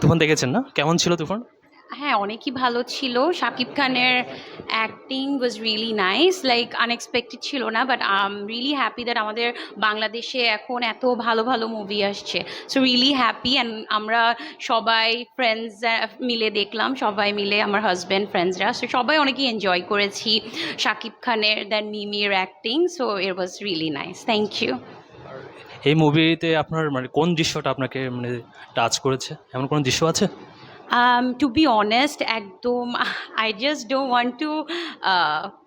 তুফান দেখেছেন না? কেমন ছিল তুফান? হ্যাঁ, অনেকই ভালো ছিল। শাকিব খানের অ্যাক্টিং ওয়াজ রিয়েলি নাইস, লাইক আনএক্সপেক্টেড ছিল না, but I am really happy that আমাদের বাংলাদেশে এখন এত ভালো ভালো মুভি আসছে। সো রিয়েলি হ্যাপি, অ্যান্ড আমরা সবাই ফ্রেন্ডস মিলে দেখলাম, সবাই মিলে আমার হাজব্যান্ড ফ্রেন্ডসরা, সো সবাই অনেকেই এনজয় করেছি শাকিব খানের দেন মিমির acting. So it was really nice, thank you. এই মুভিতে আপনার মানে কোন দৃশ্যটা আপনাকে মানে টাচ করেছে? এমন কোনো দৃশ্য আছে? To be honest, একদম I just don't want to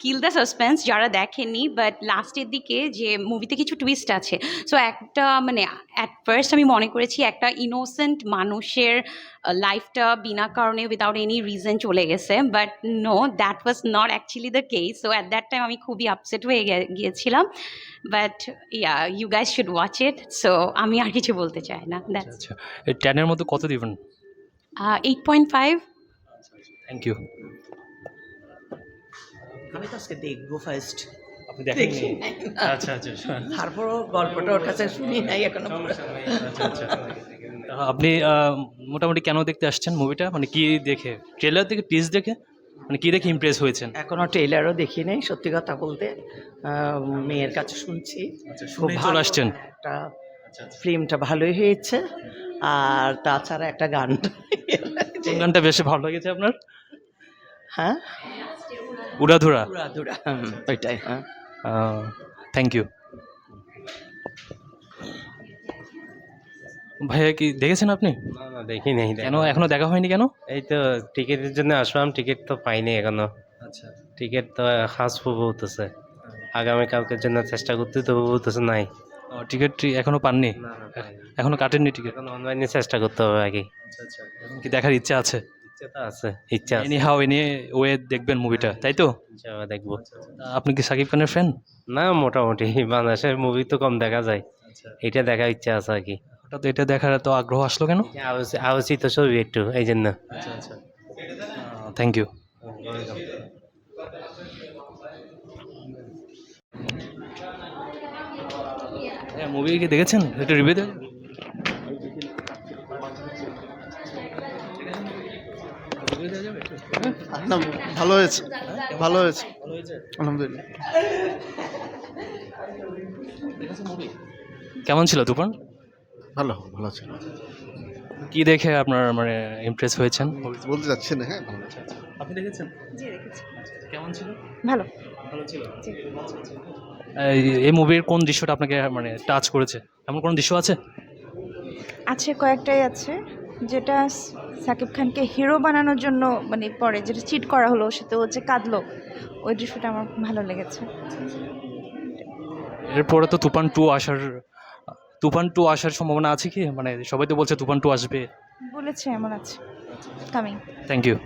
kill the suspense যারা দেখেনি, বাট লাস্টের দিকে যে মুভিতে কিছু টুইস্ট আছে। সো একটা মানে অ্যাট ফার্স্ট আমি মনে করেছি একটা ইনোসেন্ট মানুষের লাইফটা বিনা কারণে উইদাউট এনি রিজন চলে গেছে, but no, that was not actually the case. So at that time আমি খুবই আপসেট হয়ে গিয়েছিলাম, but yeah, you guys should watch it. So আমি আর কিছু বলতে চাই না, দ্যাটস আচ্ছা, এই 10 এর মধ্যে কত দিবেন? 8.5। Thank you. আমি তো আজকে দেখবো ফার্স্ট, আপনি দেখেননি? আচ্ছা, আচ্ছা। তারপরও গল্পটা ওর কাছে শুনি নাই এখনো। আচ্ছা, আচ্ছা। আপনি মোটামুটি কেন দেখতে আসছেন মুভিটা? মানে কি দেখে? ট্রেলার দেখে, টিজ দেখে? মানে কি দেখে ইমপ্রেস হয়েছেন? এখনো ট্রেলারও দেখি নাই, সত্যি কথা বলতে। মেয়ের কাছে শুনছি আচ্ছা, খুব শুনেই ভালো চলে আসছেন। একটা ফিল্মটা ভালোই হয়েছে, আর তাছাড়া একটা গান। কোন গানটা বেশি ভালো লেগেছে আপনার? হ্যাঁ, উড়াধুরা। উড়াধুরা, ওইটাই। হ্যাঁ, থ্যাংক ইউ। ভাইয়া কি দেখেছেন আপনি? না না দেখি নাই। কেন এখনো দেখা হয়নি কেন? এই তো টিকিটের জন্য আসলাম, টিকিট তো পাইনি এখনো। আচ্ছা। টিকিট তো খাস বলতেছে, আগামীকালকের জন্য চেষ্টা করতে তো বলতেছে নাই। টিকিট এখনো পাননি? না না পাইনি। এখনো কাটেননি টিকিট? এখন অনলাইনে চেষ্টা করতে হবে আগে। আচ্ছা, আচ্ছা। এখন কি দেখার ইচ্ছা আছে? ইচ্ছা তো আছে, ইচ্ছা আছে। এনি হাউ এনি ওয়ে দেখবেন মুভিটা, তাই তো? ইনশাআল্লাহ দেখবো। আপনি কি সাকিব খানের ফ্যান? না মোটামুটি বাংলাদেশের মুভি তো কম দেখা যায়, এটা দেখার ইচ্ছা আছে আর কি। হঠাৎ এটা দেখার এত আগ্রহ আসলো কেন? আলোচিত ছবি একটু, এই জন্য। আচ্ছা, আচ্ছা। Thank you. হ্যাঁ, মুভি কি দেখেছেন? একটু রিভিউ দেন। না, ভালো হয়েছে, ভালো হয়েছে, আলহামদুলিল্লাহ। কেমন ছিল তুফান? ভালো, ভালো ছিল। কি দেখে আপনার মানে ইমপ্রেস হয়েছেন? বলতে যাচ্ছি না, হ্যাঁ ভালো হয়েছে। আপনি দেখেছেন? জি, দেখেছি। কেমন ছিল? ভালো। ভালো ছিল। এই মুভির কোন দৃশ্যটা আপনাকে মানে টাচ করেছে? এমন কোন দৃশ্য আছে? আছে, কয়েকটাই আছে। যেটা সাকিব খানকে হিরো বানানোর জন্য মানে পরে যেটা চিট করা হলো, সেটা হচ্ছে কাঁদলো, ওই দৃশ্যটা আমার ভালো লেগেছে। এরপরে তো তুফান 2 আসার সম্ভাবনা আছে কি? মানে সবাই তো বলছে তুফান 2 আসবে। বলেছে এমন আছে, কামিং। Thank you.